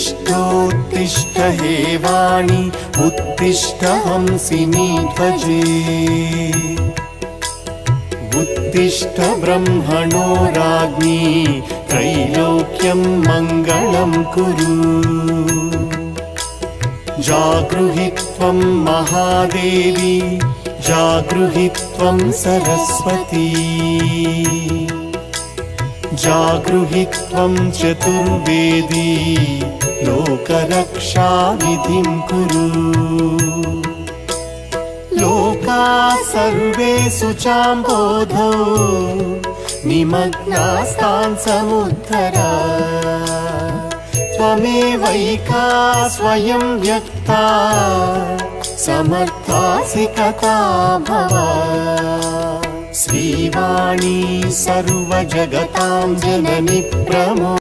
उत्तिष्ठोत्तिष्ठ हे वाणि उत्तिष्ठ हंसिनी ध्वजे उत्तिष्ठ ब्रह्मणो राज्ञी त्रैलोक्यं मङ्गलं कुरु जागृहि त्वं महादेवी जागृहि त्वं सरस्वती जागृहि त्वं चतुर्वेदी लोकरक्षाविधिं कुरु लोकाः सर्वे शुचाम्बोधौ निमग्नास्तान् समुद्धर त्वमेवैका स्वयं व्यक्ता समर्थासि कथा भव श्रीवाणी सर्वजगतां जननी प्रमो